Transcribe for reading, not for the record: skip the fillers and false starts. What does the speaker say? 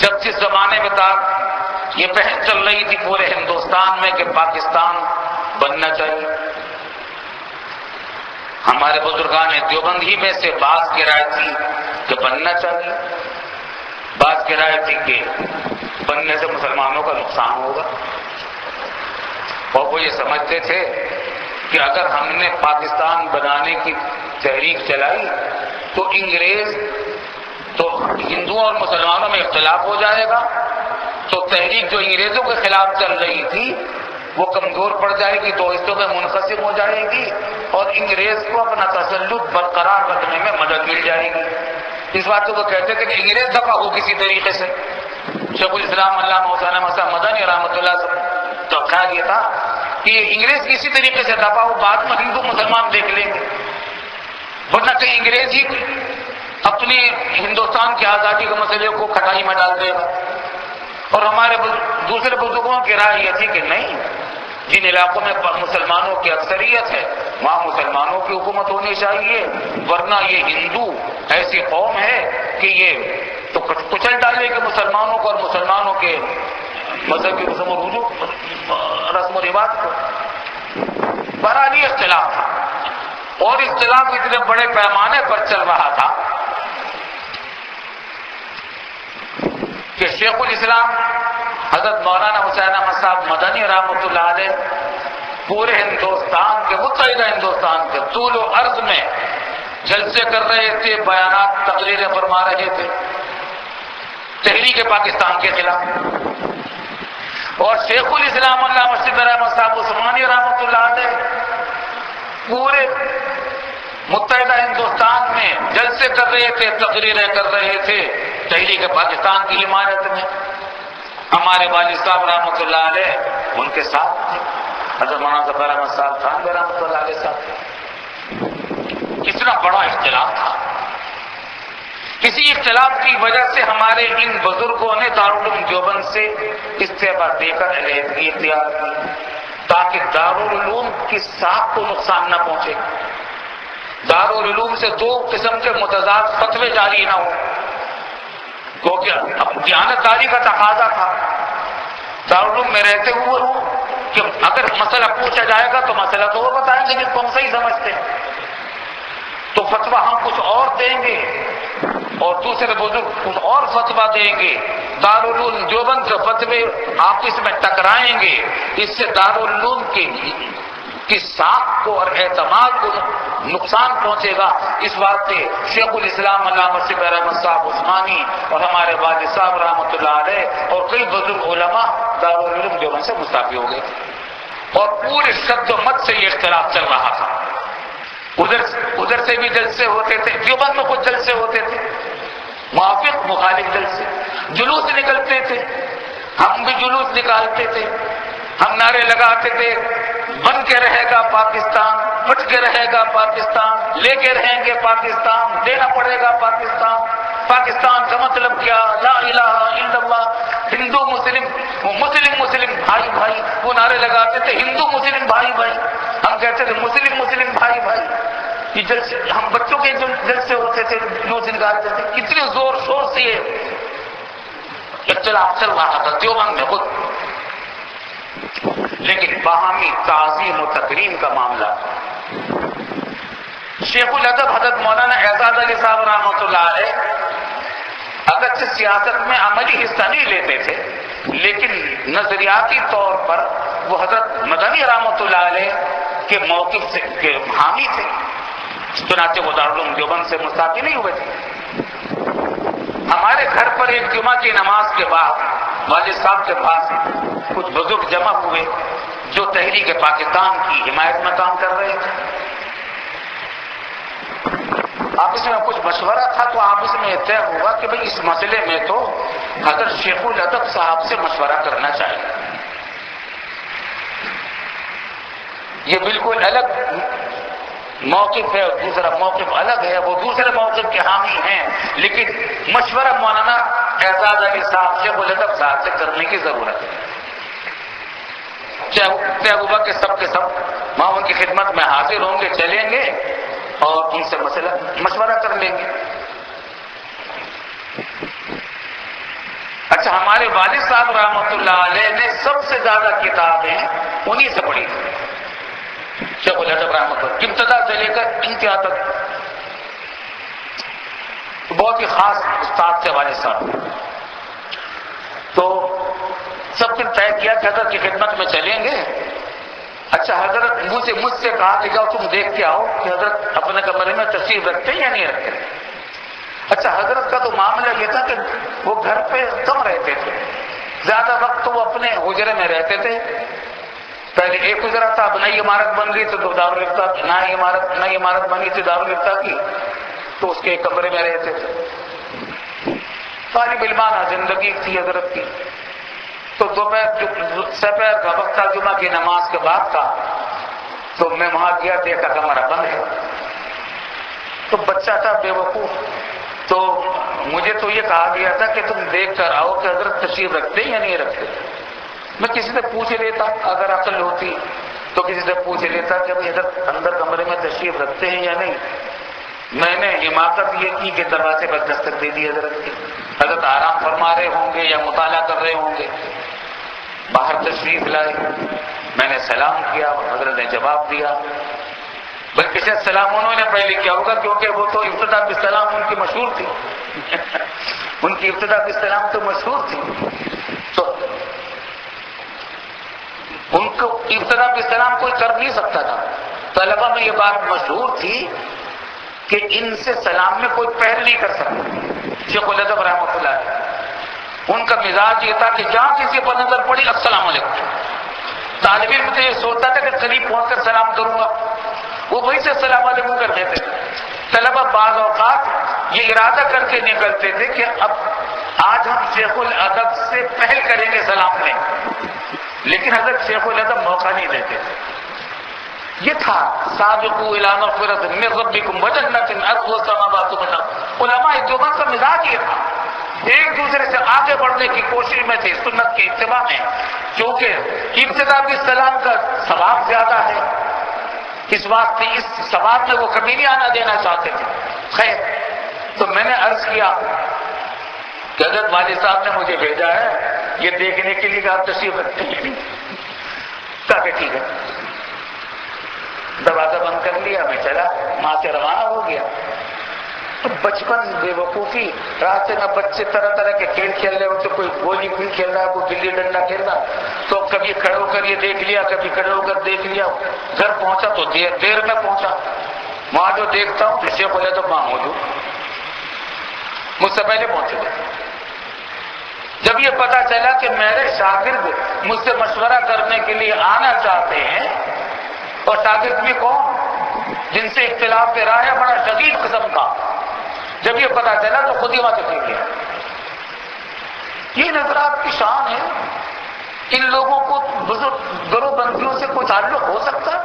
جب جس زمانے میں تھا یہ بحث چل رہی تھی پورے ہندوستان میں کہ پاکستان بننا چاہیے، ہمارے بزرگان دیوبند ہی میں سے بعض کی رائے تھی کہ بننا چاہیے، بعض کی رائے تھی کہ بننے سے مسلمانوں کا نقصان ہوگا، اور وہ یہ سمجھتے تھے کہ اگر ہم نے پاکستان بنانے کی تحریک چلائی تو انگریز تو ہندوؤں اور مسلمانوں میں اختلاف ہو جائے گا، تو تحریک جو انگریزوں کے خلاف چل رہی تھی وہ کمزور پڑ جائے گی، دو حصوں میں منقسم ہو جائے گی، اور انگریز کو اپنا تسلط برقرار رکھنے میں مدد مل جائے گی۔ اس بات کو کہتے تھے کہ انگریز دفع ہو کسی طریقے سے۔ شیخ الاسلام علامہ مولانا مسعود مدنی رحمۃ اللہ سے تو خیال یہ تھا کہ یہ انگریز کسی طریقے سے دفع ہو، بعد میں ہندو مسلمان دیکھ لیں گے، ورنہ کہیں انگریز ہی اپنی ہندوستان کی آزادی کے مسئلے کو کھٹائی میں ڈال دے گا۔ اور ہمارے دوسرے بزرگوں کی رائے یہ تھی کہ نہیں، جن علاقوں میں مسلمانوں کی اکثریت ہے وہاں مسلمانوں کی حکومت ہونی چاہیے، ورنہ یہ ہندو ایسی قوم ہے کہ یہ تو کچل ڈالے گی مسلمانوں کو اور مسلمانوں کے مذہبی رسم و رواج کو۔ بہرحال یہ اختلاف تھا، اور اختلاف اتنے بڑے پیمانے پر چل رہا تھا کہ شیخ الاسلام حضرت مولانا حسین احمد صاحب مدنی رحمۃ اللہ علیہ پورے ہندوستان کے، متحدہ ہندوستان کے طول و عرض میں جلسے کر رہے تھے، بیانات تقریریں فرما رہے تھے تحریک پاکستان کے خلاف، اور شیخ الاسلام علامہ مسجد احمد صاحب عثمانی رحمۃ اللہ علیہ پورے متحدہ ہندوستان میں جلسے کر رہے تھے، تقریریں کر رہے تھے تحریک پاکستان کی حمایت میں۔ ہمارے والد صاحب رحمۃ اللہ علیہ ان کے ساتھ تھے، حضرت مولانا ظفر احمد صاحب خان رحمۃ اللہ علیہ صاحب۔ کتنا بڑا اختلاف تھا، کسی اختلاف کی وجہ سے ہمارے ان بزرگوں نے دارالعلوم دیوبند سے استعفا دے کر علیحدگی اختیار کی تاکہ دارالعلوم کی ساکھ کو نقصان نہ پہنچے، دارالعلوم سے دو قسم کے متضاد فتوے جاری نہ ہو، کیونکہ اب دیانتداری کا تقاضا تھا دارالعلوم میں رہتے ہوئے ہو کہ اگر مسئلہ پوچھا جائے گا تو مسئلہ تو وہ بتائیں گے جس کو ہم صحیح سمجھتے ہیں، تو فتویٰ ہم کچھ اور دیں گے اور دوسرے بزرگ کچھ اور فتویٰ دیں گے، دارالعلوم دیوبند کے فتوے آپس میں ٹکرائیں گے، اس سے دارالعلوم کی ساکھ کو اور اعتماد کو نقصان پہنچے گا۔ اس بات سے شیخ الاسلام علامہ مسعود احمد صاحب عثمانی اور ہمارے والد صاحب رحمۃ اللہ علیہ اور کئی بزرگ علماء دارالعلوم دیوبند سے مستعفی ہو گئے، اور پورے شد و مت سے یہ اختلاف چل رہا تھا۔ ادھر سے بھی جلسے ہوتے تھے، دیوبند میں کچھ جلسے ہوتے تھے، موافق مخالف جلسے، جلوس نکلتے تھے، ہم بھی جلوس نکالتے تھے، ہم نعرے لگاتے تھے بن کے رہے گا پاکستان، پٹ کے رہے گا پاکستان، لے کے رہیں گے پاکستان، دینا پڑے گا پاکستان، پاکستان کا مطلب کیا، لا الہ الا اللہ، ہندو مسلم مسلم بھائی بھائی، وہ نعرے لگاتے تھے ہندو مسلم بھائی بھائی، ہم کہتے تھے مسلم بھائی بھائی۔ یہ جلسے ہم بچوں کے جلسے ہوتے تھے، جلوس نکالتے تھے، کتنے زور شور سے یہ اختلاف چل رہا تھا دیوبند میں خود، لیکن باہمی تعظیم و تکریم کا معاملہ۔ شیخ الادب حضرت مولانا اعزاز علی صاحب رحمۃ اللہ علیہ اگرچہ سیاست میں عملی حصہ نہیں لیتے تھے، لیکن نظریاتی طور پر وہ حضرت مدنی رحمۃ اللہ علیہ کے موقف سے کے حامی تھے، چنانچہ وہ دارالعلوم دیوبند سے مستعفی نہیں ہوئے تھے۔ ہمارے گھر پر ایک جمعہ کی نماز کے بعد والد صاحب کے پاس کچھ بزرگ جمع ہوئے جو تحریک پاکستان کی حمایت میں کام کر رہے تھے۔ آپس میں کچھ مشورہ تھا تو آپس میں طے ہوا کہ بھئی اس مسئلے میں تو حضرت شیخ الادب صاحب سے مشورہ کرنا چاہیے، یہ بالکل الگ موقف ہے، دوسرا موقف الگ ہے، وہ دوسرے موقف کے حامی ہیں، لیکن مشورہ مولانا اعزاز علی صاحب شیخ الادب صاحب سے کرنے کی ضرورت ہے۔ طے ہوا کہ سب کے سب وہاں ان کی خدمت میں حاضر ہوں گے، چلیں گے اور ان سے مشورہ کر لیں گے۔ اچھا اچھا ہمارے والد صاحب رحمۃ اللہ علیہ نے سب سے زیادہ کتابیں انہی سے پڑھی تھی، شیخ الادب رحمۃ اللہ، ابتدا سے لے کر انتہا تک، بہت ہی خاص استاد تھے والد صاحب۔ تو سب پھر طے کیا کہ حضرت کی خدمت میں چلیں گے۔ اچھا حضرت مجھ سے کہا کہ جاؤ تم دیکھ کے آؤ کہ حضرت اپنے کمرے میں تشریف رکھتے ہیں یا نہیں رکھتے۔ اچھا حضرت کا تو معاملہ یہ تھا کہ وہ گھر پہ کم رہتے تھے، زیادہ وقت تو وہ اپنے حجرے میں رہتے تھے۔ پہلے ایک حجرہ تھا، اب نئی عمارت بن گئی تو دارالفتہ، نئی عمارت بن گئی تھی دارالفتہ کی، تو اس کے کمرے میں رہتے تھے۔ طالب علمانہ زندگی تھی حضرت کی۔ تو دوپہر کا وقت تھا، جمعہ کی نماز کے بعد کا، تو میں وہاں گیا، دیکھا کمرہ بند ہے۔ تو بچہ تھا بے وقوف، تو مجھے تو یہ کہا گیا تھا کہ تم دیکھ کر آؤ کہ حضرت تشریف رکھتے یا نہیں رکھتے۔ میں کسی سے پوچھ لیتا، اگر عقل ہوتی تو کسی سے پوچھ لیتا کہ حضرت اندر کمرے میں تشریف رکھتے ہیں یا نہیں۔ میں نے حماقت یہ کی کہ دروازے پر دستک دے دی حضرت کی، حضرت آرام فرما رہے ہوں گے یا مطالعہ کر رہے ہوں گے۔ باہر تشریف لائے، میں نے سلام کیا، حضرت نے جواب دیا، بلکہ شاید سلام انہوں نے پہلے کیا ہوگا کیونکہ وہ تو ابتدا بالسلام ان کی مشہور تھی ان کی ابتدا بالسلام تو مشہور تھی، تو ان کو ابتدا بالسلام کوئی کر نہیں سکتا تھا۔ طلبہ میں یہ بات مشہور تھی کہ ان سے سلام میں کوئی پہل نہیں کر سکتا۔ شیخ الادب رحمۃ اللہ علیہ، ان کا مزاج یہ تھا کہ جہاں کسی پر نظر پڑی السلام علیکم۔ طالب علم تو یہ سوچتا تھا کہ قریب پہنچ کر سلام کروں گا، وہ وہی سے السلام علیکم کر دیتے تھے۔ طلبہ بعض اوقات یہ ارادہ کر کے نکلتے تھے کہ اب آج ہم شیخ الادب سے پہل کریں گے سلام میں، لیکن حضرت شیخ الادب موقع نہیں دیتے تھے۔ یہ تھا سابقوا الی مغفرۃ من ربکم وجنۃ ارضها السماوات والارض۔ علماء دیوبند کا مزاج یہ تھا، ایک دوسرے سے آگے بڑھنے کی کوشش میں تھے سنت کے اتباع میں، کیونکہ ابتدا بالسلام کا ثواب زیادہ ہے، اس واسطے اس ثواب میں وہ کمی نہیں آنا دینا چاہتے تھے۔ خیر، تو میں نے عرض کیا کہ حضرت والد صاحب نے مجھے بھیجا ہے یہ دیکھنے کے لیے کہ آپ تشریف رکھتے ہیں۔ کہا کہ ٹھیک ہے، دروازہ بند کر لیا، میں چلا، وہاں سے روانہ ہو گیا۔ بچپن بے وقوفی، راستے میں بچے طرح طرح کے کھیل کھیل رہے ہوتے، کوئی گولی بھی کھیل رہا ہے، کوئی گلی ڈنڈا کھیل رہا، تو کبھی کھڑے ہو کر یہ دیکھ لیا، کبھی کھڑے ہو کر دیکھ لیا۔ گھر پہنچا تو دیر میں پہنچا، وہاں جو دیکھتا ہوں تو شیخ الادب وہاں موجود، مجھ سے پہلے پہنچے تھے۔ جب یہ پتا چلا کہ میرے شاگرد مجھ سے مشورہ کرنے کے لیے آنا چاہتے ہیں، اور شاگرد بھی کون؟ جن سے اختلاف رائے ہے بڑا شدید قسم کا، جب یہ پتا چلا تو خود ہی وہاں چلے گیا۔ یہ نظرات کی شان ہے، ان لوگوں کو بزرگ گروہ بندیوں سے کوئی تعلق ہو سکتا ہے؟